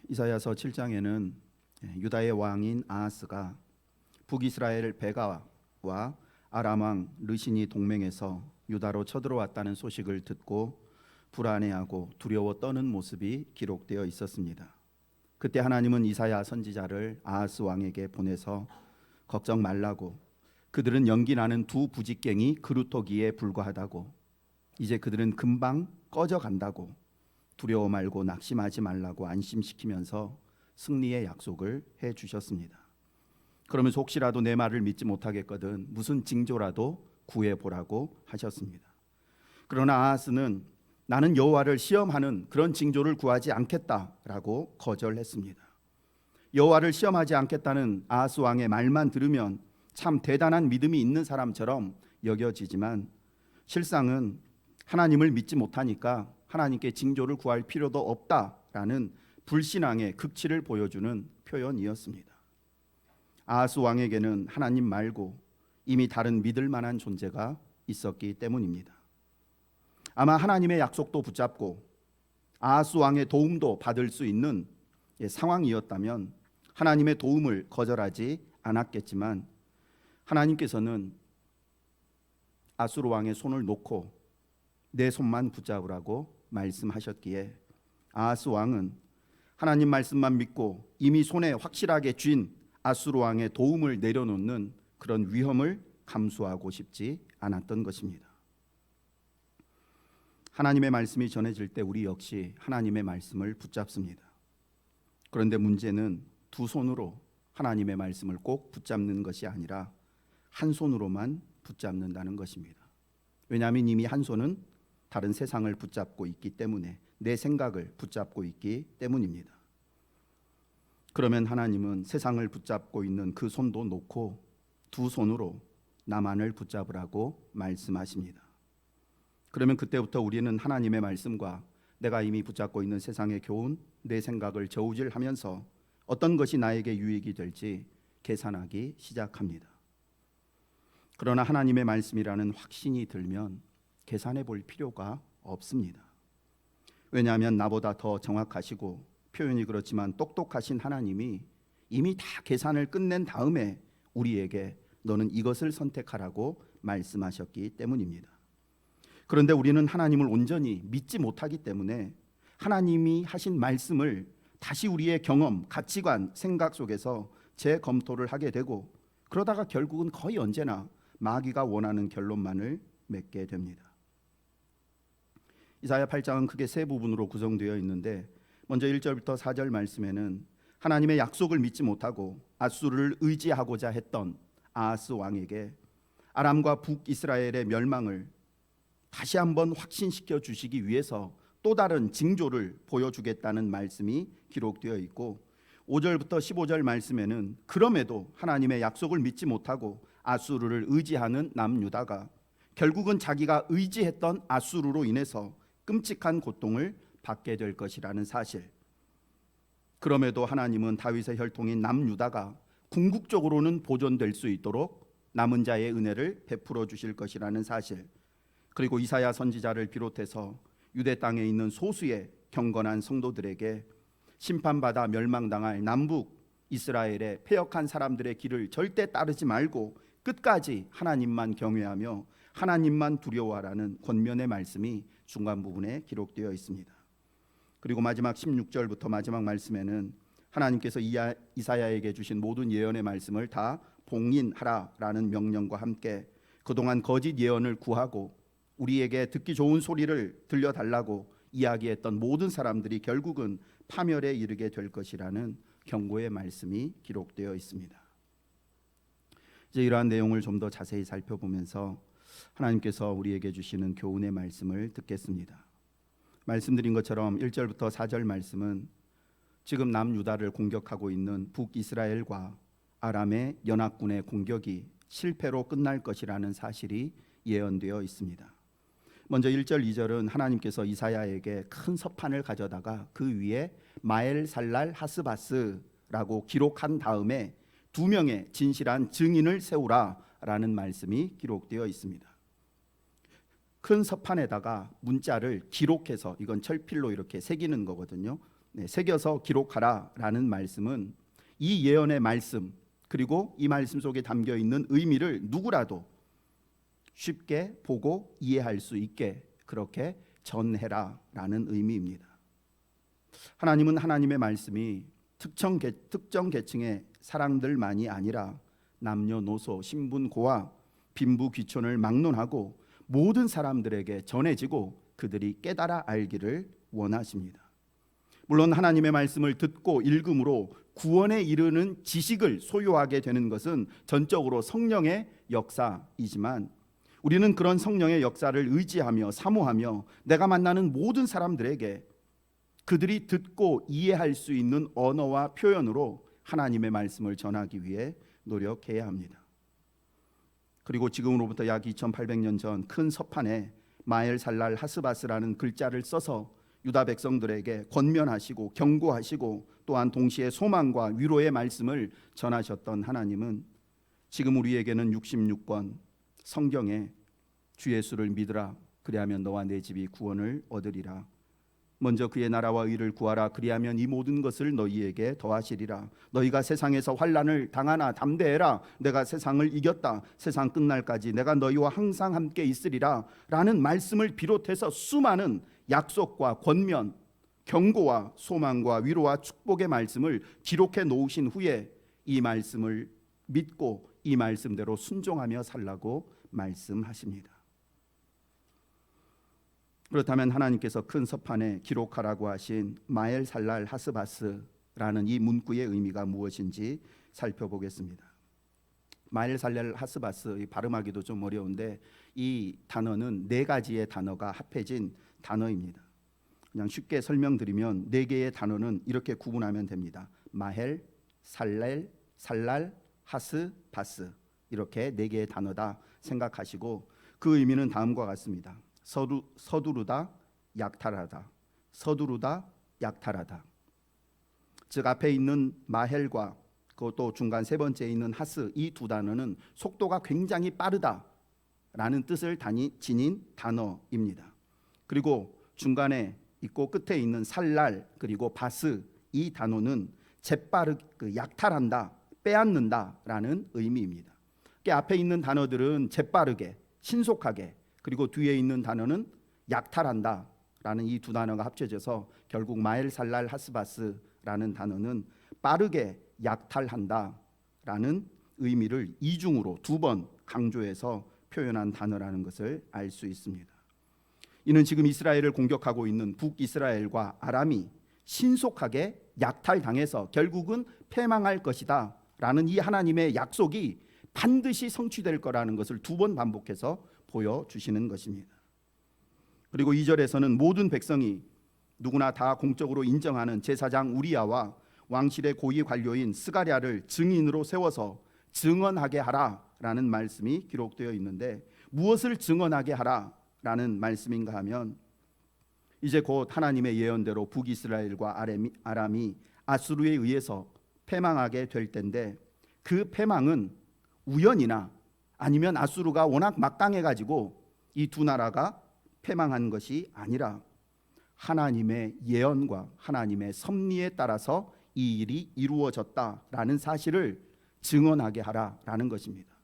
이사야서 7장에는 유다의 왕인 아하스가 북이스라엘 베가와 아람 왕 르신이 동맹해서 유다로 쳐들어왔다는 소식을 듣고 불안해하고 두려워 떠는 모습이 기록되어 있었습니다. 그때 하나님은 이사야 선지자를 아하스 왕에게 보내서 걱정 말라고, 그들은 연기나는 두 부직갱이 그루터기에 불과하다고, 이제 그들은 금방 꺼져간다고, 두려워 말고 낙심하지 말라고 안심시키면서 승리의 약속을 해주셨습니다. 그러면서 혹시라도 내 말을 믿지 못하겠거든 무슨 징조라도 구해보라고 하셨습니다. 그러나 아하스는 나는 여호와를 시험하는 그런 징조를 구하지 않겠다라고 거절했습니다. 여호와를 시험하지 않겠다는 아하스 왕의 말만 들으면 참 대단한 믿음이 있는 사람처럼 여겨지지만 실상은 하나님을 믿지 못하니까 하나님께 징조를 구할 필요도 없다라는 불신앙의 극치를 보여주는 표현이었습니다. 아하스 왕에게는 하나님 말고 이미 다른 믿을 만한 존재가 있었기 때문입니다. 아마 하나님의 약속도 붙잡고 아하스 왕의 도움도 받을 수 있는 상황이었다면 하나님의 도움을 거절하지 않았겠지만 하나님께서는 아수르 왕의 손을 놓고 내 손만 붙잡으라고 말씀하셨기에 아하스 왕은 하나님 말씀만 믿고 이미 손에 확실하게 쥔 아수르 왕의 도움을 내려놓는 그런 위험을 감수하고 싶지 않았던 것입니다. 하나님의 말씀이 전해질 때 우리 역시 하나님의 말씀을 붙잡습니다. 그런데 문제는 두 손으로 하나님의 말씀을 꼭 붙잡는 것이 아니라 한 손으로만 붙잡는다는 것입니다. 왜냐하면 이미 한 손은 다른 세상을 붙잡고 있기 때문에, 내 생각을 붙잡고 있기 때문입니다. 그러면 하나님은 세상을 붙잡고 있는 그 손도 놓고 두 손으로 나만을 붙잡으라고 말씀하십니다. 그러면 그때부터 우리는 하나님의 말씀과 내가 이미 붙잡고 있는 세상의 교훈, 내 생각을 저우질하면서 어떤 것이 나에게 유익이 될지 계산하기 시작합니다. 그러나 하나님의 말씀이라는 확신이 들면 계산해 볼 필요가 없습니다. 왜냐하면 나보다 더 정확하시고 표현이 그렇지만 똑똑하신 하나님이 이미 다 계산을 끝낸 다음에 우리에게 너는 이것을 선택하라고 말씀하셨기 때문입니다. 그런데 우리는 하나님을 온전히 믿지 못하기 때문에 하나님이 하신 말씀을 다시 우리의 경험, 가치관, 생각 속에서 재검토를 하게 되고, 그러다가 결국은 거의 언제나 마귀가 원하는 결론만을 맺게 됩니다. 이사야 8장은 크게 세 부분으로 구성되어 있는데, 먼저 1절부터 4절 말씀에는 하나님의 약속을 믿지 못하고 아수르를 의지하고자 했던 아하스 왕에게 아람과 북이스라엘의 멸망을 다시 한번 확신시켜 주시기 위해서 또 다른 징조를 보여주겠다는 말씀이 기록되어 있고, 5절부터 15절 말씀에는 그럼에도 하나님의 약속을 믿지 못하고 아수르를 의지하는 남유다가 결국은 자기가 의지했던 아수르로 인해서 끔찍한 고통을 받게 될 것이라는 사실, 그럼에도 하나님은 다윗의 혈통인 남유다가 궁극적으로는 보존될 수 있도록 남은 자의 은혜를 베풀어 주실 것이라는 사실, 그리고 이사야 선지자를 비롯해서 유대 땅에 있는 소수의 경건한 성도들에게 심판받아 멸망당할 남북 이스라엘의 패역한 사람들의 길을 절대 따르지 말고 끝까지 하나님만 경외하며 하나님만 두려워하라는 권면의 말씀이 중간 부분에 기록되어 있습니다. 그리고 마지막 16절부터 마지막 말씀에는 하나님께서 이사야에게 주신 모든 예언의 말씀을 다 봉인하라라는 명령과 함께 그동안 거짓 예언을 구하고 우리에게 듣기 좋은 소리를 들려달라고 이야기했던 모든 사람들이 결국은 파멸에 이르게 될 것이라는 경고의 말씀이 기록되어 있습니다. 이제 이러한 내용을 좀 더 자세히 살펴보면서 하나님께서 우리에게 주시는 교훈의 말씀을 듣겠습니다. 말씀드린 것처럼 1절부터 4절 말씀은 지금 남유다를 공격하고 있는 북이스라엘과 아람의 연합군의 공격이 실패로 끝날 것이라는 사실이 예언되어 있습니다. 먼저 1절 2절은 하나님께서 이사야에게 큰 서판을 가져다가 그 위에 마엘살랄 하스바스라고 기록한 다음에 두 명의 진실한 증인을 세우라라는 말씀이 기록되어 있습니다. 큰 서판에다가 문자를 기록해서, 이건 철필로 이렇게 새기는 거거든요. 새겨서 기록하라라는 말씀은 이 예언의 말씀 그리고 이 말씀 속에 담겨 있는 의미를 누구라도 쉽게 보고 이해할 수 있게 그렇게 전해라라는 의미입니다. 하나님은 하나님의 말씀이 특정 계층의 사람들만이 아니라 남녀노소 신분고와 빈부귀천을 막론하고 모든 사람들에게 전해지고 그들이 깨달아 알기를 원하십니다. 물론 하나님의 말씀을 듣고 읽음으로 구원에 이르는 지식을 소유하게 되는 것은 전적으로 성령의 역사이지만 우리는 그런 성령의 역사를 의지하며 사모하며 내가 만나는 모든 사람들에게 그들이 듣고 이해할 수 있는 언어와 표현으로 하나님의 말씀을 전하기 위해 노력해야 합니다. 그리고 지금으로부터 약 2800년 전 큰 서판에 마엘살랄 하스바스라는 글자를 써서 유다 백성들에게 권면하시고 경고하시고 또한 동시에 소망과 위로의 말씀을 전하셨던 하나님은 지금 우리에게는 66권 성경에 주 예수를 믿으라 그리하면 너와 내 집이 구원을 얻으리라, 먼저 그의 나라와 의를 구하라 그리하면 이 모든 것을 너희에게 더하시리라, 너희가 세상에서 환난을 당하나 담대해라 내가 세상을 이겼다, 세상 끝날까지 내가 너희와 항상 함께 있으리라 라는 말씀을 비롯해서 수많은 약속과 권면, 경고와 소망과 위로와 축복의 말씀을 기록해 놓으신 후에 이 말씀을 믿고 이 말씀대로 순종하며 살라고 말씀하십니다. 그렇다면 하나님께서 큰 서판에 기록하라고 하신 마엘살랄 하스바스라는 이 문구의 의미가 무엇인지 살펴보겠습니다. 마엘살랄 하스바스, 발음하기도 좀 어려운데 이 단어는 네 가지의 단어가 합해진 단어입니다. 그냥 쉽게 설명드리면 네 개의 단어는 이렇게 구분하면 됩니다. 마헬, 살렐, 살랄, 하스, 바스, 이렇게 네 개의 단어다 생각하시고 그 의미는 다음과 같습니다. 서두르다, 약탈하다, 서두르다, 약탈하다. 즉 앞에 있는 마헬과 그것도 중간 세 번째에 있는 하스, 이 두 단어는 속도가 굉장히 빠르다라는 뜻을 지닌 단어입니다. 그리고 중간에 있고 끝에 있는 살랄 그리고 바스, 이 단어는 약탈한다, 빼앗는다라는 의미입니다. 앞에 있는 단어들은 재빠르게, 신속하게, 그리고 뒤에 있는 단어는 약탈한다라는 이 두 단어가 합쳐져서 결국 마엘살랄 하스바스라는 단어는 빠르게 약탈한다라는 의미를 이중으로 두 번 강조해서 표현한 단어라는 것을 알 수 있습니다. 이는 지금 이스라엘을 공격하고 있는 북이스라엘과 아람이 신속하게 약탈당해서 결국은 패망할 것이다 라는 이 하나님의 약속이 반드시 성취될 거라는 것을 두 번 반복해서 보여주시는 것입니다. 그리고 2절에서는 모든 백성이 누구나 다 공적으로 인정하는 제사장 우리야와 왕실의 고위 관료인 스가랴를 증인으로 세워서 증언하게 하라라는 말씀이 기록되어 있는데 무엇을 증언하게 하라라는 말씀인가 하면 이제 곧 하나님의 예언대로 북이스라엘과 아람이 아수르에 의해서 패망하게 될 텐데 그 패망은 우연이나 아니면 아수르가 워낙 막강해가지고 이 두 나라가 패망한 것이 아니라 하나님의 예언과 하나님의 섭리에 따라서 이 일이 이루어졌다라는 사실을 증언하게 하라라는 것입니다.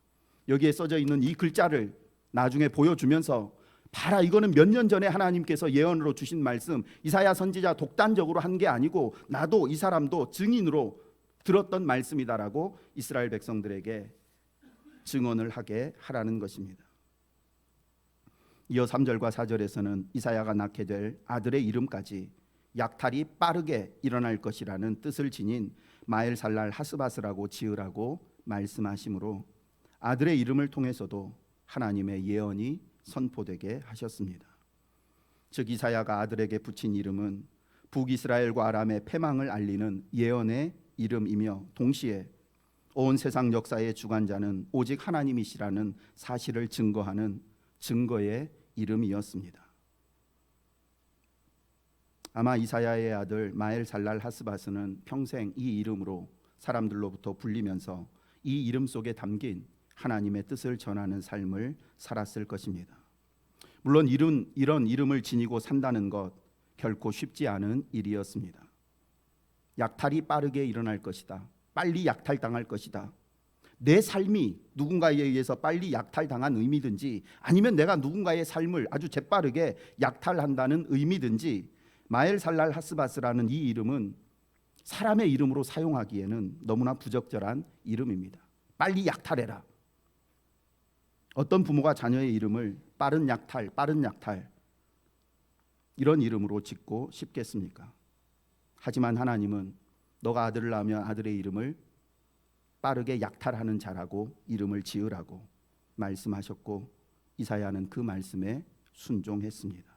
여기에 써져 있는 이 글자를 나중에 보여주면서 봐라, 이거는 몇 년 전에 하나님께서 예언으로 주신 말씀, 이사야 선지자 독단적으로 한 게 아니고 나도 이 사람도 증인으로 들었던 말씀이다라고 이스라엘 백성들에게 증언을 하게 하라는 것입니다. 이어 3절과 4절에서는 이사야가 낳게 될 아들의 이름까지 약탈이 빠르게 일어날 것이라는 뜻을 지닌 마엘살랄 하스바스라고 지으라고 말씀하시므로 아들의 이름을 통해서도 하나님의 예언이 선포되게 하셨습니다. 즉 이사야가 아들에게 붙인 이름은 북이스라엘과 아람의 패망을 알리는 예언의 이름이며 동시에 온 세상 역사의 주관자는 오직 하나님이시라는 사실을 증거하는 증거의 이름이었습니다. 아마 이사야의 아들 마엘살랄 하스바스는 평생 이 이름으로 사람들로부터 불리면서 이 이름 속에 담긴 하나님의 뜻을 전하는 삶을 살았을 것입니다. 물론 이런 이름을 지니고 산다는 것 결코 쉽지 않은 일이었습니다. 약탈이 빠르게 일어날 것이다. 빨리 약탈당할 것이다. 내 삶이 누군가에 의해서 빨리 약탈당한 의미든지 아니면 내가 누군가의 삶을 아주 재빠르게 약탈한다는 의미든지 마엘살랄 하스바스라는 이 이름은 사람의 이름으로 사용하기에는 너무나 부적절한 이름입니다. 빨리 약탈해라. 어떤 부모가 자녀의 이름을 빠른 약탈, 빠른 약탈 이런 이름으로 짓고 싶겠습니까? 하지만 하나님은 너가 아들을 낳으면 아들의 이름을 빠르게 약탈하는 자라고 이름을 지으라고 말씀하셨고 이사야는 그 말씀에 순종했습니다.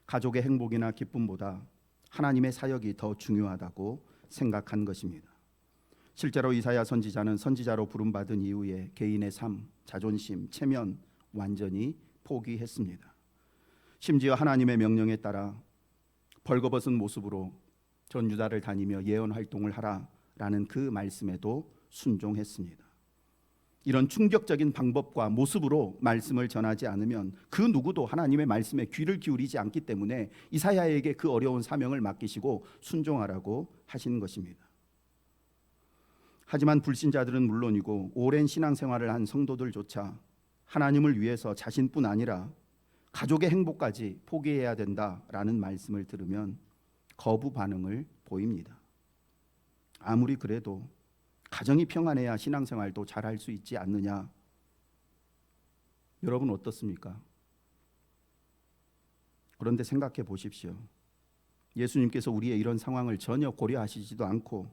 가족의 행복이나 기쁨보다 하나님의 사역이 더 중요하다고 생각한 것입니다. 실제로 이사야 선지자는 선지자로 부름받은 이후에 개인의 삶, 자존심, 체면 완전히 포기했습니다. 심지어 하나님의 명령에 따라 벌거벗은 모습으로 전 유다를 다니며 예언 활동을 하라라는 그 말씀에도 순종했습니다. 이런 충격적인 방법과 모습으로 말씀을 전하지 않으면 그 누구도 하나님의 말씀에 귀를 기울이지 않기 때문에 이사야에게 그 어려운 사명을 맡기시고 순종하라고 하신 것입니다. 하지만 불신자들은 물론이고 오랜 신앙생활을 한 성도들조차 하나님을 위해서 자신뿐 아니라 가족의 행복까지 포기해야 된다라는 말씀을 들으면 거부 반응을 보입니다. 아무리 그래도 가정이 평안해야 신앙생활도 잘할 수 있지 않느냐? 여러분 어떻습니까? 그런데 생각해 보십시오. 예수님께서 우리의 이런 상황을 전혀 고려하시지도 않고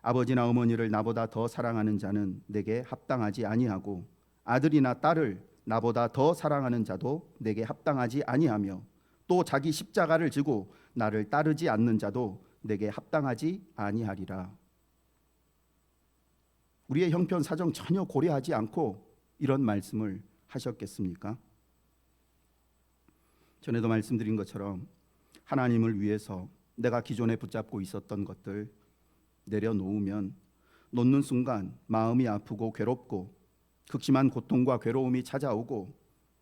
아버지나 어머니를 나보다 더 사랑하는 자는 내게 합당하지 아니하고 아들이나 딸을 나보다 더 사랑하는 자도 내게 합당하지 아니하며 또 자기 십자가를 지고 나를 따르지 않는 자도 내게 합당하지 아니하리라. 우리의 형편 사정 전혀 고려하지 않고 이런 말씀을 하셨겠습니까? 전에도 말씀드린 것처럼 하나님을 위해서 내가 기존에 붙잡고 있었던 것들 내려놓으면 놓는 순간 마음이 아프고 괴롭고 극심한 고통과 괴로움이 찾아오고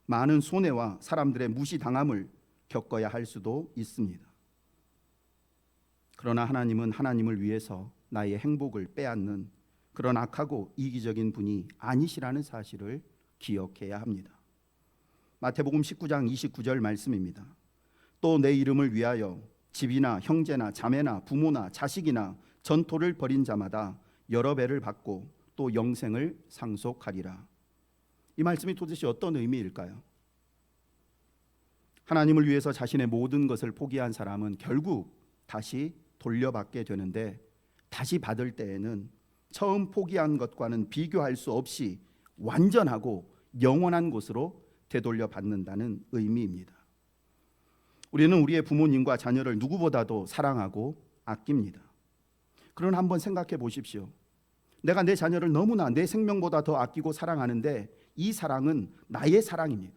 많은 손해와 사람들의 무시당함을 겪어야 할 수도 있습니다. 그러나 하나님은 하나님을 위해서 나의 행복을 빼앗는 그런 악하고 이기적인 분이 아니시라는 사실을 기억해야 합니다. 마태복음 19장 29절 말씀입니다. 또 내 이름을 위하여 집이나 형제나 자매나 부모나 자식이나 전토를 벌인 자마다 여러 배를 받고 또 영생을 상속하리라. 이 말씀이 도대체 어떤 의미일까요? 하나님을 위해서 자신의 모든 것을 포기한 사람은 결국 다시 돌려받게 되는데 다시 받을 때에는 처음 포기한 것과는 비교할 수 없이 완전하고 영원한 곳으로 되돌려 받는다는 의미입니다. 우리는 우리의 부모님과 자녀를 누구보다도 사랑하고 아낍니다. 그러나 한번 생각해 보십시오. 내가 내 자녀를 너무나 내 생명보다 더 아끼고 사랑하는데 이 사랑은 나의 사랑입니다.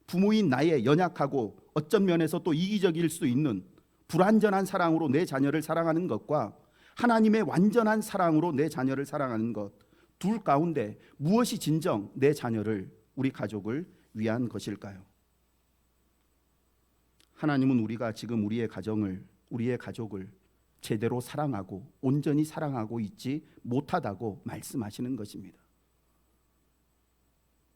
부모인 나의 연약하고 어떤 면에서 또 이기적일 수 있는 불완전한 사랑으로 내 자녀를 사랑하는 것과 하나님의 완전한 사랑으로 내 자녀를 사랑하는 것, 둘 가운데 무엇이 진정 내 자녀를, 우리 가족을 위한 것일까요? 하나님은 우리가 지금 우리의 가정을, 우리의 가족을 제대로 사랑하고 온전히 사랑하고 있지 못하다고 말씀하시는 것입니다.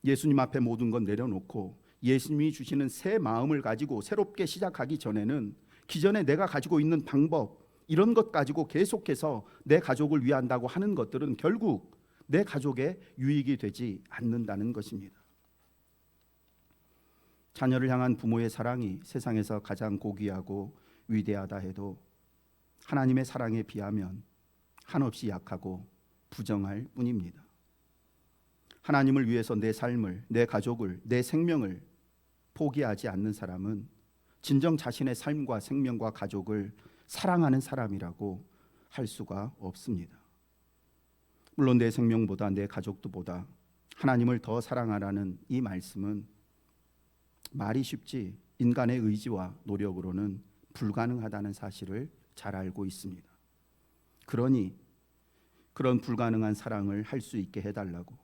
예수님 앞에 모든 건 내려놓고 예수님이 주시는 새 마음을 가지고 새롭게 시작하기 전에는 기존에 내가 가지고 있는 방법, 이런 것 가지고 계속해서 내 가족을 위한다고 하는 것들은 결국 내 가족의 유익이 되지 않는다는 것입니다. 자녀를 향한 부모의 사랑이 세상에서 가장 고귀하고 위대하다 해도 하나님의 사랑에 비하면 한없이 약하고 부정할 뿐입니다. 하나님을 위해서 내 삶을, 내 가족을, 내 생명을 포기하지 않는 사람은 진정 자신의 삶과 생명과 가족을 사랑하는 사람이라고 할 수가 없습니다. 물론 내 생명보다 내 가족도보다 하나님을 더 사랑하라는 이 말씀은 말이 쉽지 인간의 의지와 노력으로는 불가능하다는 사실을 잘 알고 있습니다. 그러니 그런 불가능한 사랑을 할 수 있게 해달라고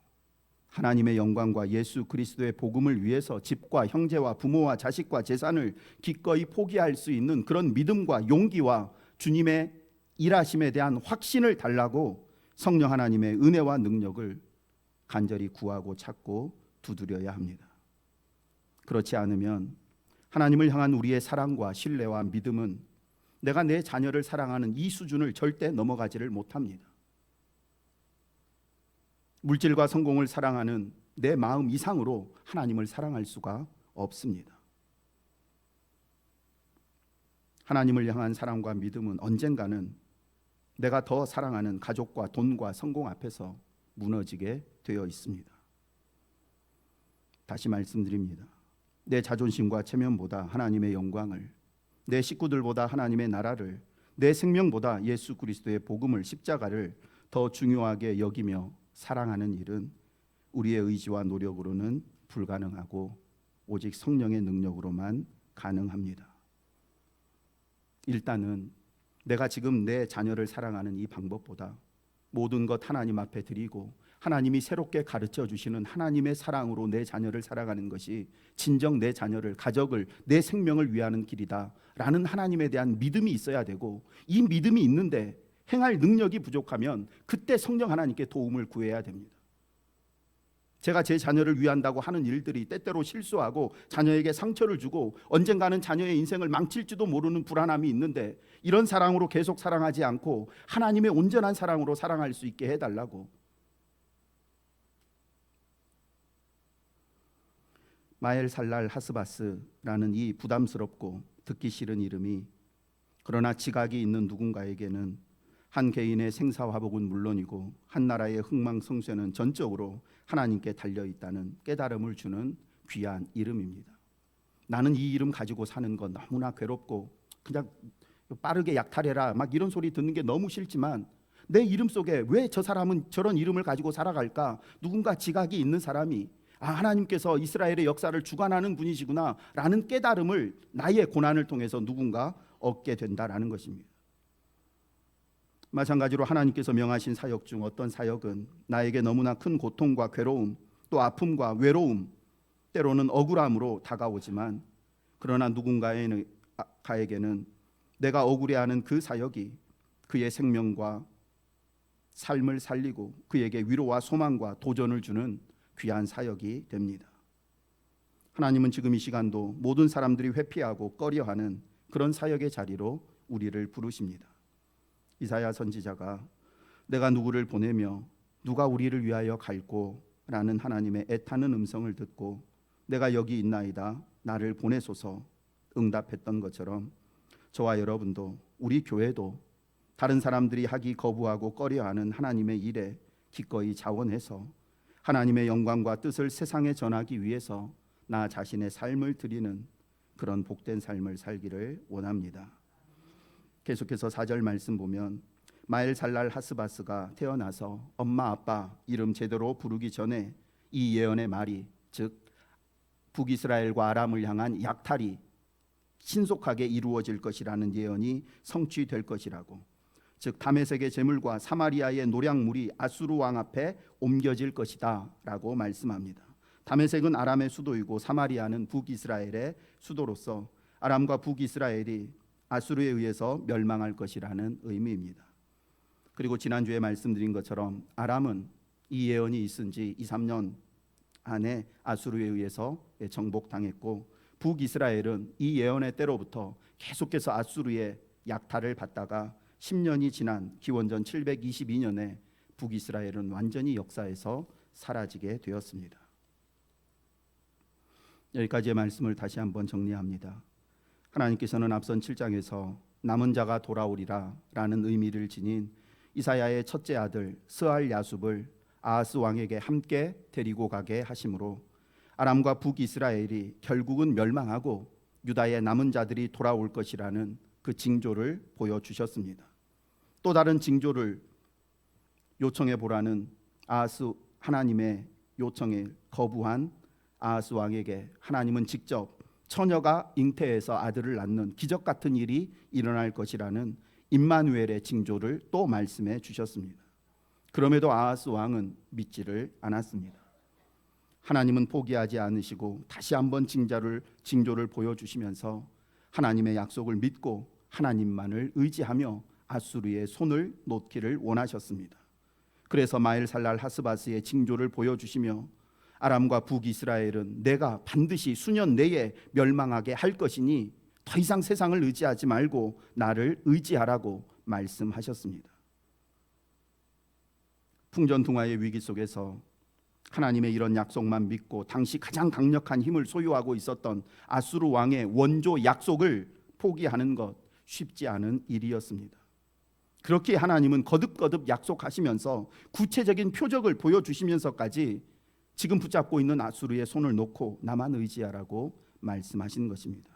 하나님의 영광과 예수 그리스도의 복음을 위해서 집과 형제와 부모와 자식과 재산을 기꺼이 포기할 수 있는 그런 믿음과 용기와 주님의 일하심에 대한 확신을 달라고 성령 하나님의 은혜와 능력을 간절히 구하고 찾고 두드려야 합니다. 그렇지 않으면 하나님을 향한 우리의 사랑과 신뢰와 믿음은 내가 내 자녀를 사랑하는 이 수준을 절대 넘어가지를 못합니다. 물질과 성공을 사랑하는 내 마음 이상으로 하나님을 사랑할 수가 없습니다. 하나님을 향한 사랑과 믿음은 언젠가는 내가 더 사랑하는 가족과 돈과 성공 앞에서 무너지게 되어 있습니다. 다시 말씀드립니다. 내 자존심과 체면보다 하나님의 영광을, 내 식구들보다 하나님의 나라를, 내 생명보다 예수 그리스도의 복음을, 십자가를 더 중요하게 여기며 사랑하는 일은 우리의 의지와 노력으로는 불가능하고 오직 성령의 능력으로만 가능합니다. 일단은 내가 지금 내 자녀를 사랑하는 이 방법보다 모든 것 하나님 앞에 드리고 하나님이 새롭게 가르쳐 주시는 하나님의 사랑으로 내 자녀를 사랑하는 것이 진정 내 자녀를, 가족을, 내 생명을 위하는 길이다 라는 하나님에 대한 믿음이 있어야 되고, 이 믿음이 있는데 행할 능력이 부족하면 그때 성령 하나님께 도움을 구해야 됩니다. 제가 제 자녀를 위한다고 하는 일들이 때때로 실수하고 자녀에게 상처를 주고 언젠가는 자녀의 인생을 망칠지도 모르는 불안함이 있는데, 이런 사랑으로 계속 사랑하지 않고 하나님의 온전한 사랑으로 사랑할 수 있게 해달라고. 마엘살랄 하스바스라는 이 부담스럽고 듣기 싫은 이름이, 그러나 지각이 있는 누군가에게는 한 개인의 생사화복은 물론이고 한 나라의 흥망성쇠는 전적으로 하나님께 달려있다는 깨달음을 주는 귀한 이름입니다. 나는 이 이름 가지고 사는 건 너무나 괴롭고 그냥 빠르게 약탈해라 막 이런 소리 듣는 게 너무 싫지만, 내 이름 속에 왜 저 사람은 저런 이름을 가지고 살아갈까? 누군가 지각이 있는 사람이 하나님께서 이스라엘의 역사를 주관하는 분이시구나 라는 깨달음을 나의 고난을 통해서 누군가 얻게 된다라는 것입니다. 마찬가지로 하나님께서 명하신 사역 중 어떤 사역은 나에게 너무나 큰 고통과 괴로움, 또 아픔과 외로움, 때로는 억울함으로 다가오지만, 그러나 누군가에게는 내가 억울해하는 그 사역이 그의 생명과 삶을 살리고 그에게 위로와 소망과 도전을 주는 귀한 사역이 됩니다. 하나님은 지금 이 시간도 모든 사람들이 회피하고 꺼려하는 그런 사역의 자리로 우리를 부르십니다. 이사야 선지자가 내가 누구를 보내며 누가 우리를 위하여 갈꼬 라는 하나님의 애타는 음성을 듣고 내가 여기 있나이다 나를 보내소서 응답했던 것처럼, 저와 여러분도, 우리 교회도 다른 사람들이 하기 거부하고 꺼려하는 하나님의 일에 기꺼이 자원해서 하나님의 영광과 뜻을 세상에 전하기 위해서 나 자신의 삶을 드리는 그런 복된 삶을 살기를 원합니다. 계속해서 4절 말씀 보면, 마엘살랄 하스바스가 태어나서 엄마 아빠 이름 제대로 부르기 전에 이 예언의 말이, 즉 북이스라엘과 아람을 향한 약탈이 신속하게 이루어질 것이라는 예언이 성취될 것이라고, 즉 다메섹의 재물과 사마리아의 노략물이 아수르 왕 앞에 옮겨질 것이다 라고 말씀합니다. 다메섹은 아람의 수도이고 사마리아는 북이스라엘의 수도로서 아람과 북이스라엘이 아수르에 의해서 멸망할 것이라는 의미입니다. 그리고 지난주에 말씀드린 것처럼 아람은 이 예언이 있은 지 2-3년 안에 아수르에 의해서 정복당했고, 북이스라엘은 이 예언의 때로부터 계속해서 아수르의 약탈을 받다가 10년이 지난 기원전 722년에 북이스라엘은 완전히 역사에서 사라지게 되었습니다. 여기까지의 말씀을 다시 한번 정리합니다. 하나님께서는 앞선 7장에서 남은 자가 돌아오리라 라는 의미를 지닌 이사야의 첫째 아들 스알 야숲을 아하스 왕에게 함께 데리고 가게 하심으로 아람과 북이스라엘이 결국은 멸망하고 유다의 남은 자들이 돌아올 것이라는 그 징조를 보여주셨습니다. 또 다른 징조를 요청해 보라는 아하스 하나님의 요청에 거부한 아하스 왕에게 하나님은 직접 처녀가 잉태해서 아들을 낳는 기적 같은 일이 일어날 것이라는 임마누엘의 징조를 또 말씀해 주셨습니다. 그럼에도 아하스 왕은 믿지를 않았습니다. 하나님은 포기하지 않으시고 다시 한번 징조를 보여주시면서 하나님의 약속을 믿고 하나님만을 의지하며 아수르의 손을 놓기를 원하셨습니다. 그래서 마엘살랄 하스바스의 징조를 보여주시며 아람과 북이스라엘은 내가 반드시 수년 내에 멸망하게 할 것이니 더 이상 세상을 의지하지 말고 나를 의지하라고 말씀하셨습니다. 풍전등화의 위기 속에서 하나님의 이런 약속만 믿고 당시 가장 강력한 힘을 소유하고 있었던 아수르 왕의 원조 약속을 포기하는 것 쉽지 않은 일이었습니다. 그렇게 하나님은 거듭거듭 약속하시면서 구체적인 표적을 보여주시면서까지 지금 붙잡고 있는 아수르의 손을 놓고 나만 의지하라고 말씀하시는 것입니다.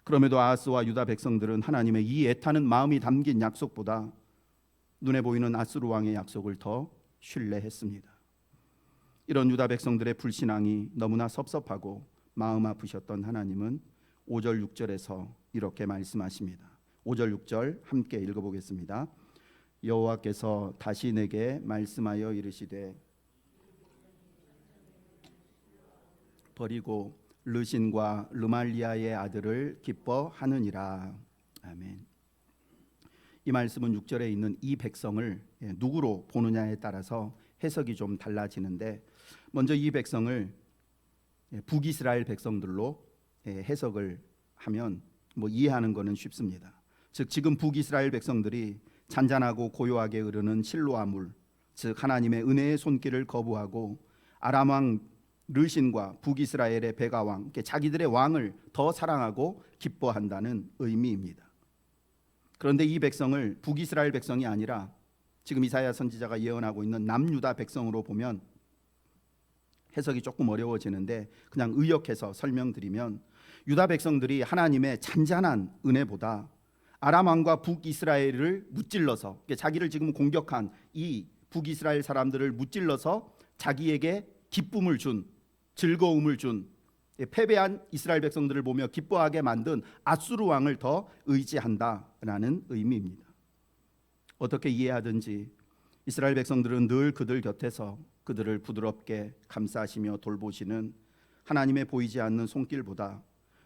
그럼에도 아하스와 유다 백성들은 하나님의 이 애타는 마음이 담긴 약속보다 눈에 보이는 아수르 왕의 약속을 더 신뢰했습니다. 이런 유다 백성들의 불신앙이 너무나 섭섭하고 마음 아프셨던 하나님은 5절 6절에서 이렇게 말씀하십니다. 5절 6절 함께 읽어보겠습니다. 여호와께서 다시 내게 말씀하여 이르시되 버리고 르신과 르말리아의 아들을 기뻐하느니라. 아멘. 이 말씀은 6절에 있는 이 백성을 누구로 보느냐에 따라서 해석이 좀 달라지는데, 먼저 이 백성을 북이스라엘 백성들로 해석을 하면 이해하는 것은 쉽습니다. 즉 지금 북이스라엘 백성들이 잔잔하고 고요하게 흐르는 실로아 물, 즉 하나님의 은혜의 손길을 거부하고 아람 왕 르신과 북이스라엘의 베가 왕, 자기들의 왕을 더 사랑하고 기뻐한다는 의미입니다. 그런데 이 백성을 북이스라엘 백성이 아니라 지금 이사야 선지자가 예언하고 있는 남유다 백성으로 보면 해석이 조금 어려워지는데, 그냥 의역해서 설명드리면 유다 백성들이 하나님의 잔잔한 은혜보다 아람 왕과 북이스라엘을 무찔러서, 자기를 지금 공격한 이 북이스라엘 사람들을 무찔러서 자기에게 기쁨을 준, 즐거움을 준, 패배한 이스라엘 백성들을 보며 기뻐하게 만든 아수르 왕을 더 의지한다라는 의미입니다. 어떻게 이해하든지 이스라엘 백성들은 늘 그들 곁에서 그들을 부드럽게 감싸시며 돌보시는 하나님의 보이지 않는 손길보다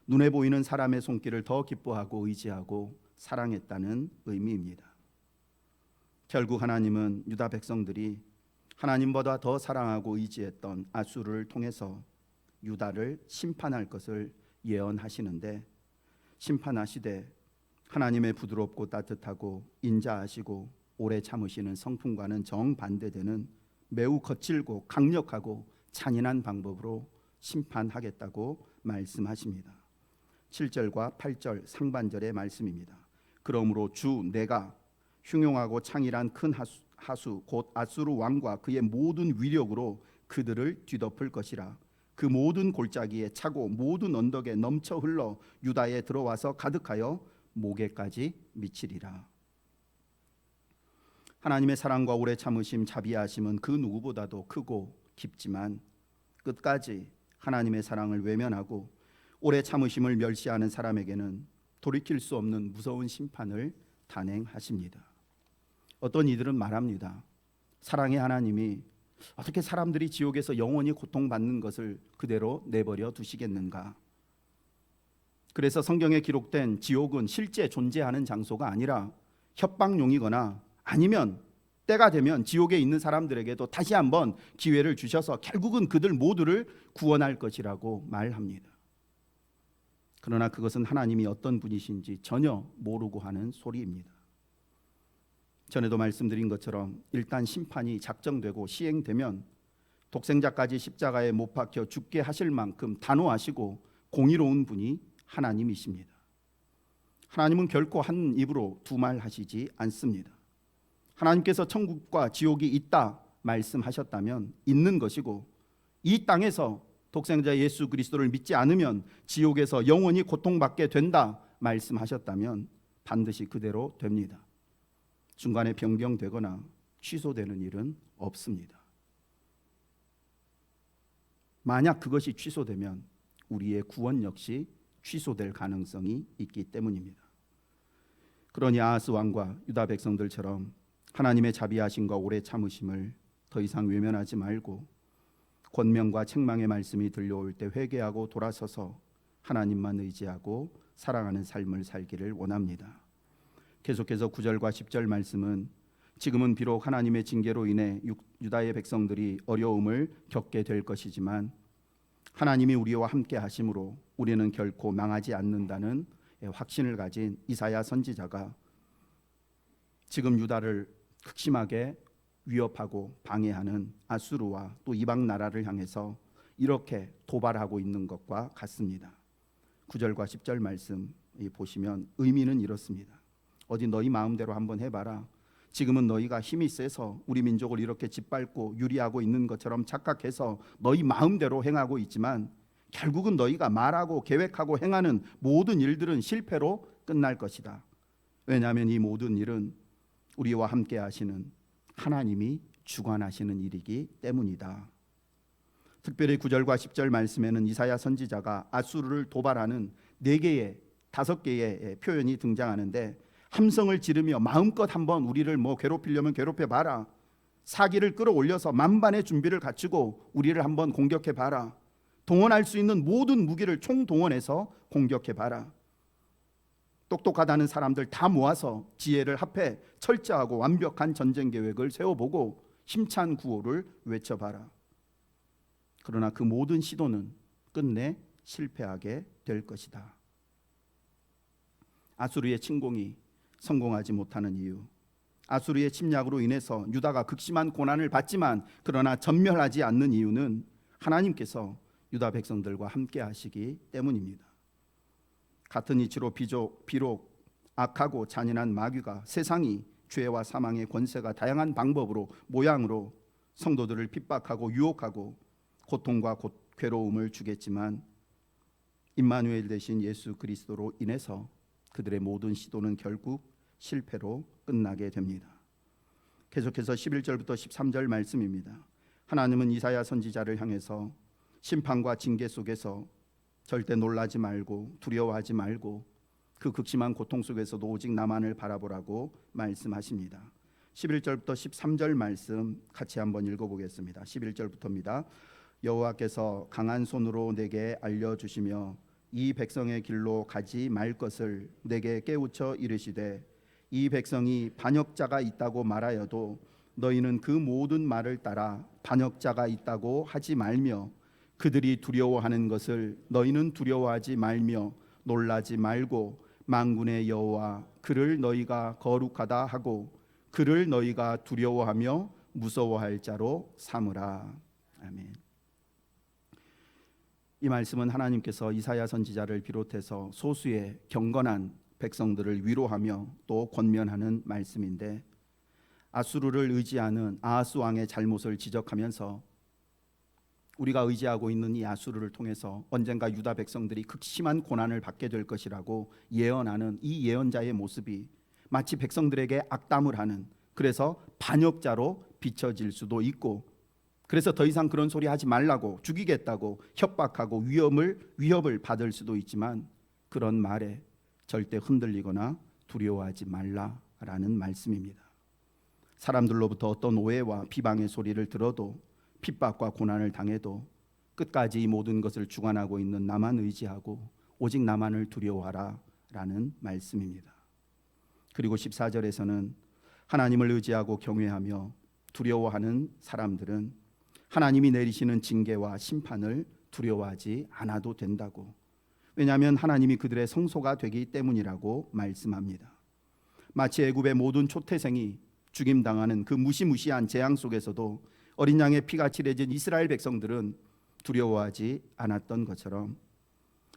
눈에 보이는 사람의 손길을 더 기뻐하고 의지하고 사랑했다는 의미입니다. 결국 하나님은 유다 백성들이 하나님보다 더 사랑하고 의지했던 아수르를 통해서 유다를 심판할 것을 예언하시는데, 심판하시되 하나님의 부드럽고 따뜻하고 인자하시고 오래 참으시는 성품과는 정반대되는 매우 거칠고 강력하고 잔인한 방법으로 심판하겠다고 말씀하십니다. 7절과 8절 상반절의 말씀입니다. 그러므로 주 내가 흉용하고 창일한 큰 하수 곧 아수르 왕과 그의 모든 위력으로 그들을 뒤덮을 것이라. 그 모든 골짜기에 차고 모든 언덕에 넘쳐 흘러 유다에 들어와서 가득하여 목에까지 미치리라. 하나님의 사랑과 오래 참으심, 자비하심은 그 누구보다도 크고 깊지만 끝까지 하나님의 사랑을 외면하고 오래 참으심을 멸시하는 사람에게는 돌이킬 수 없는 무서운 심판을 단행하십니다. 어떤 이들은 말합니다. 사랑의 하나님이 어떻게 사람들이 지옥에서 영원히 고통받는 것을 그대로 내버려 두시겠는가? 그래서 성경에 기록된 지옥은 실제 존재하는 장소가 아니라 협박용이거나 아니면 때가 되면 지옥에 있는 사람들에게도 다시 한번 기회를 주셔서 결국은 그들 모두를 구원할 것이라고 말합니다. 그러나 그것은 하나님이 어떤 분이신지 전혀 모르고 하는 소리입니다. 전에도 말씀드린 것처럼 일단 심판이 작정되고 시행되면 독생자까지 십자가에 못 박혀 죽게 하실 만큼 단호하시고 공의로운 분이 하나님이십니다. 하나님은 결코 한 입으로 두 말 하시지 않습니다. 하나님께서 천국과 지옥이 있다 말씀하셨다면 있는 것이고, 이 땅에서 독생자 예수 그리스도를 믿지 않으면 지옥에서 영원히 고통받게 된다 말씀하셨다면 반드시 그대로 됩니다. 중간에 변경되거나 취소되는 일은 없습니다. 만약 그것이 취소되면 우리의 구원 역시 취소될 가능성이 있기 때문입니다. 그러니 아하스 왕과 유다 백성들처럼 하나님의 자비하심과 오래 참으심을 더 이상 외면하지 말고 권면과 책망의 말씀이 들려올 때 회개하고 돌아서서 하나님만 의지하고 사랑하는 삶을 살기를 원합니다. 계속해서 9절과 10절 말씀은 지금은 비록 하나님의 징계로 인해 유다의 백성들이 어려움을 겪게 될 것이지만 하나님이 우리와 함께 하심으로 우리는 결코 망하지 않는다는 확신을 가진 이사야 선지자가 지금 유다를 극심하게 위협하고 방해하는 아수르와 또 이방 나라를 향해서 이렇게 도발하고 있는 것과 같습니다. 9절과 10절 말씀 보시면 의미는 이렇습니다. 어디 너희 마음대로 한번 해봐라. 지금은 너희가 힘이 세서 우리 민족을 이렇게 짓밟고 유리하고 있는 것처럼 착각해서 너희 마음대로 행하고 있지만 결국은 너희가 말하고 계획하고 행하는 모든 일들은 실패로 끝날 것이다. 왜냐하면 이 모든 일은 우리와 함께 하시는 하나님이 주관하시는 일이기 때문이다. 특별히 9절과 10절 말씀에는 이사야 선지자가 아수르를 도발하는 5개의 표현이 등장하는데 함성을 지르며 마음껏 한번 우리를 괴롭히려면 괴롭혀봐라. 사기를 끌어올려서 만반의 준비를 갖추고 우리를 한번 공격해봐라. 동원할 수 있는 모든 무기를 총동원해서 공격해봐라. 똑똑하다는 사람들 다 모아서 지혜를 합해 철저하고 완벽한 전쟁 계획을 세워보고 힘찬 구호를 외쳐봐라. 그러나 그 모든 시도는 끝내 실패하게 될 것이다. 아수르의 침공이 성공하지 못하는 이유, 아수르의 침략으로 인해서 유다가 극심한 고난을 받지만 그러나 전멸하지 않는 이유는 하나님께서 유다 백성들과 함께 하시기 때문입니다. 같은 이치로 비록 악하고 잔인한 마귀가 세상이 죄와 사망의 권세가 다양한 방법으로 모양으로 성도들을 핍박하고 유혹하고 고통과 괴로움을 주겠지만 임마누엘 되신 예수 그리스도로 인해서 그들의 모든 시도는 결국 실패로 끝나게 됩니다. 계속해서 11절부터 13절 말씀입니다. 하나님은 이사야 선지자를 향해서 심판과 징계 속에서 절대 놀라지 말고 두려워하지 말고 그 극심한 고통 속에서도 오직 나만을 바라보라고 말씀하십니다. 11절부터 13절 말씀 같이 한번 읽어보겠습니다. 11절부터입니다. 여호와께서 강한 손으로 내게 알려주시며 이 백성의 길로 가지 말 것을 내게 깨우쳐 이르시되 이 백성이 반역자가 있다고 말하여도 너희는 그 모든 말을 따라 반역자가 있다고 하지 말며 그들이 두려워하는 것을 너희는 두려워하지 말며 놀라지 말고 만군의 여호와 그를 너희가 거룩하다 하고 그를 너희가 두려워하며 무서워할 자로 삼으라. 아멘. 이 말씀은 하나님께서 이사야 선지자를 비롯해서 소수의 경건한 백성들을 위로하며 또 권면하는 말씀인데 아수르를 의지하는 아하스 왕의 잘못을 지적하면서 우리가 의지하고 있는 이 아수르를 통해서 언젠가 유다 백성들이 극심한 고난을 받게 될 것이라고 예언하는 이 예언자의 모습이 마치 백성들에게 악담을 하는, 그래서 반역자로 비춰질 수도 있고, 그래서 더 이상 그런 소리 하지 말라고 죽이겠다고 협박하고 위협을 받을 수도 있지만 그런 말에 절대 흔들리거나 두려워하지 말라라는 말씀입니다. 사람들로부터 어떤 오해와 비방의 소리를 들어도 핍박과 고난을 당해도 끝까지 이 모든 것을 주관하고 있는 나만 의지하고 오직 나만을 두려워하라 라는 말씀입니다. 그리고 14절에서는 하나님을 의지하고 경외하며 두려워하는 사람들은 하나님이 내리시는 징계와 심판을 두려워하지 않아도 된다고, 왜냐하면 하나님이 그들의 성소가 되기 때문이라고 말씀합니다. 마치 애굽의 모든 초태생이 죽임당하는 그 무시무시한 재앙 속에서도 어린 양의 피가 칠해진 이스라엘 백성들은 두려워하지 않았던 것처럼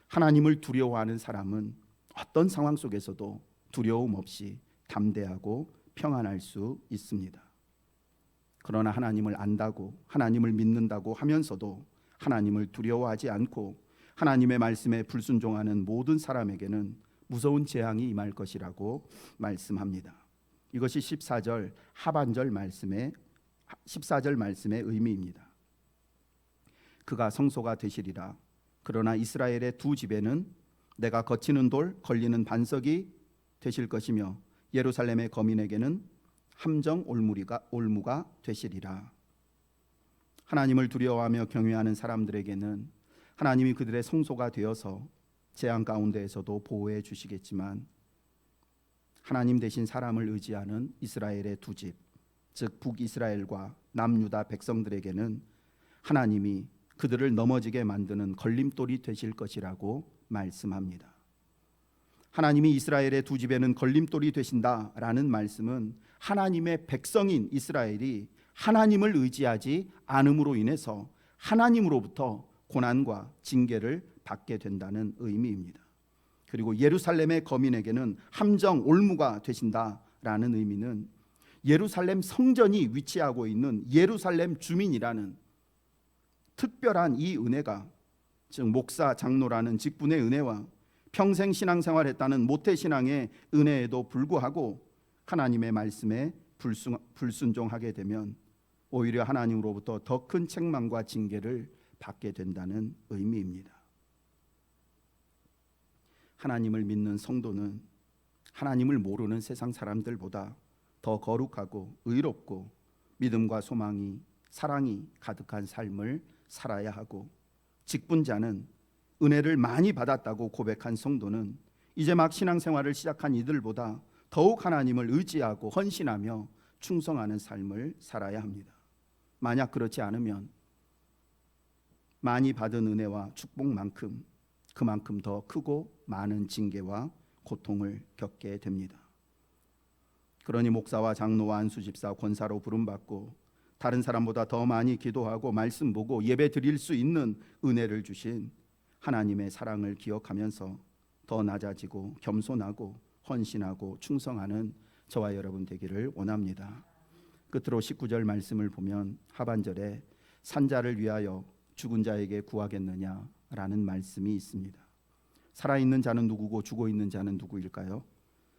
하나님을 두려워하는 사람은 어떤 상황 속에서도 두려움 없이 담대하고 평안할 수 있습니다. 그러나 하나님을 안다고 하나님을 믿는다고 하면서도 하나님을 두려워하지 않고 하나님의 말씀에 불순종하는 모든 사람에게는 무서운 재앙이 임할 것이라고 말씀합니다. 이것이 14절 하반절 말씀의 14절 말씀의 의미입니다. 그가 성소가 되시리라. 그러나 이스라엘의 두 집에는 내가 거치는 돌 걸리는 반석이 되실 것이며 예루살렘의 거민에게는 함정 올무가 되시리라. 하나님을 두려워하며 경외하는 사람들에게는 하나님이 그들의 성소가 되어서 재앙 가운데에서도 보호해 주시겠지만 하나님 대신 사람을 의지하는 이스라엘의 두 집, 즉 북이스라엘과 남유다 백성들에게는 하나님이 그들을 넘어지게 만드는 걸림돌이 되실 것이라고 말씀합니다. 하나님이 이스라엘의 두 집에는 걸림돌이 되신다라는 말씀은 하나님의 백성인 이스라엘이 하나님을 의지하지 않음으로 인해서 하나님으로부터 고난과 징계를 받게 된다는 의미입니다. 그리고 예루살렘의 거민에게는 함정 올무가 되신다라는 의미는 예루살렘 성전이 위치하고 있는 예루살렘 주민이라는 특별한 이 은혜가, 즉 목사 장로라는 직분의 은혜와 평생 신앙생활했다는 모태신앙의 은혜에도 불구하고 하나님의 말씀에 불순종하게 되면 오히려 하나님으로부터 더 큰 책망과 징계를 받게 된다는 의미입니다. 하나님을 믿는 성도는 하나님을 모르는 세상 사람들보다 더 거룩하고 의롭고 믿음과 소망이, 사랑이 가득한 삶을 살아야 하고, 직분자는 은혜를 많이 받았다고 고백한 성도는 이제 막 신앙생활을 시작한 이들보다 더욱 하나님을 의지하고 헌신하며 충성하는 삶을 살아야 합니다. 만약 그렇지 않으면 많이 받은 은혜와 축복만큼 그만큼 더 크고 많은 징계와 고통을 겪게 됩니다. 그러니 목사와 장로와 안수집사, 권사로 부름받고 다른 사람보다 더 많이 기도하고 말씀 보고 예배 드릴 수 있는 은혜를 주신 하나님의 사랑을 기억하면서 더 낮아지고 겸손하고 헌신하고 충성하는 저와 여러분 되기를 원합니다. 끝으로 19절 말씀을 보면 하반절에 산자를 위하여 죽은 자에게 구하겠느냐라는 말씀이 있습니다. 살아있는 자는 누구고 죽어있는 자는 누구일까요?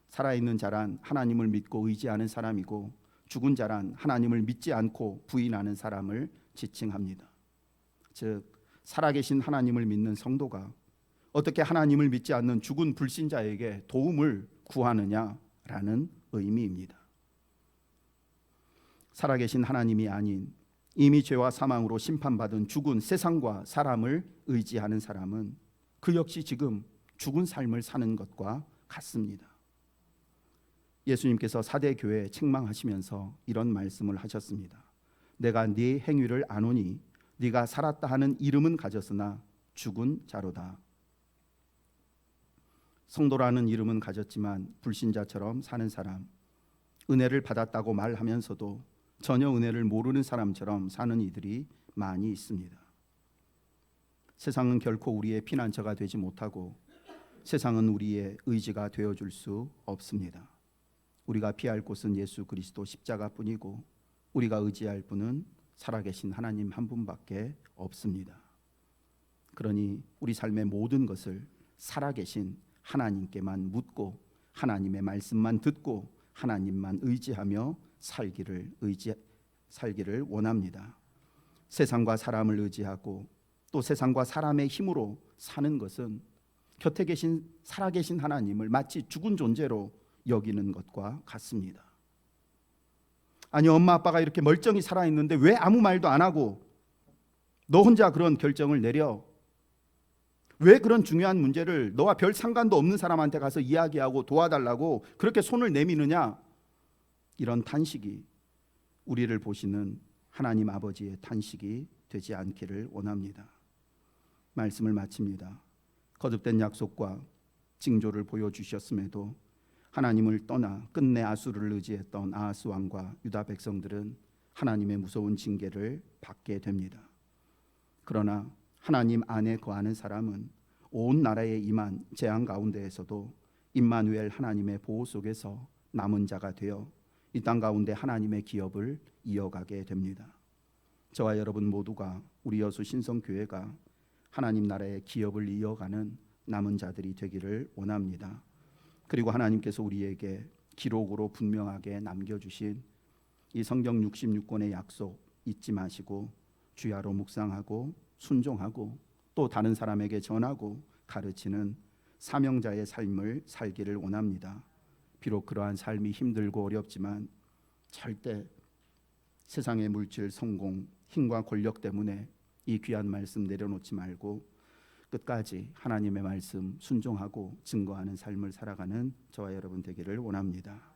살아있는 자란 하나님을 믿고 의지하는 사람이고, 죽은 자란 하나님을 믿지 않고 부인하는 사람을 지칭합니다. 즉 살아계신 하나님을 믿는 성도가 어떻게 하나님을 믿지 않는 죽은 불신자에게 도움을 구하느냐라는 의미입니다. 살아계신 하나님이 아닌 이미 죄와 사망으로 심판받은 죽은 세상과 사람을 의지하는 사람은 그 역시 지금 죽은 삶을 사는 것과 같습니다. 예수님께서 사대 교회 책망하시면서 이런 말씀을 하셨습니다. 내가 네 행위를 아노니 네가 살았다 하는 이름은 가졌으나 죽은 자로다. 성도라는 이름은 가졌지만 불신자처럼 사는 사람, 은혜를 받았다고 말하면서도 전혀 은혜를 모르는 사람처럼 사는 이들이 많이 있습니다. 세상은 결코 우리의 피난처가 되지 못하고 세상은 우리의 의지가 되어줄 수 없습니다. 우리가 피할 곳은 예수 그리스도 십자가뿐이고 우리가 의지할 분은 살아계신 하나님 한 분밖에 없습니다. 그러니 우리 삶의 모든 것을 살아계신 하나님께만 묻고 하나님의 말씀만 듣고 하나님만 의지하며 살기를 원합니다. 세상과 사람을 의지하고 또 세상과 사람의 힘으로 사는 것은 곁에 계신 살아계신 하나님을 마치 죽은 존재로 여기는 것과 같습니다. 아니, 엄마 아빠가 이렇게 멀쩡히 살아있는데 왜 아무 말도 안 하고 너 혼자 그런 결정을 내려? 왜 그런 중요한 문제를 너와 별 상관도 없는 사람한테 가서 이야기하고 도와달라고 그렇게 손을 내미느냐? 이런 탄식이 우리를 보시는 하나님 아버지의 탄식이 되지 않기를 원합니다. 말씀을 마칩니다. 거듭된 약속과 징조를 보여주셨음에도 하나님을 떠나 끝내 아수르를 의지했던 아하스 왕과 유다 백성들은 하나님의 무서운 징계를 받게 됩니다. 그러나 하나님 안에 거하는 사람은 온 나라에 임한 재앙 가운데에서도 임마누엘 하나님의 보호 속에서 남은 자가 되어 이 땅 가운데 하나님의 기업을 이어가게 됩니다. 저와 여러분 모두가 우리 여수 신성교회가 하나님 나라의 기업을 이어가는 남은 자들이 되기를 원합니다. 그리고 하나님께서 우리에게 기록으로 분명하게 남겨주신 이 성경 66권의 약속 잊지 마시고 주야로 묵상하고 순종하고 또 다른 사람에게 전하고 가르치는 사명자의 삶을 살기를 원합니다. 비록 그러한 삶이 힘들고 어렵지만 절대 세상의 물질, 성공, 힘과 권력 때문에 이 귀한 말씀 내려놓지 말고 끝까지 하나님의 말씀 순종하고 증거하는 삶을 살아가는 저와 여러분 되기를 원합니다.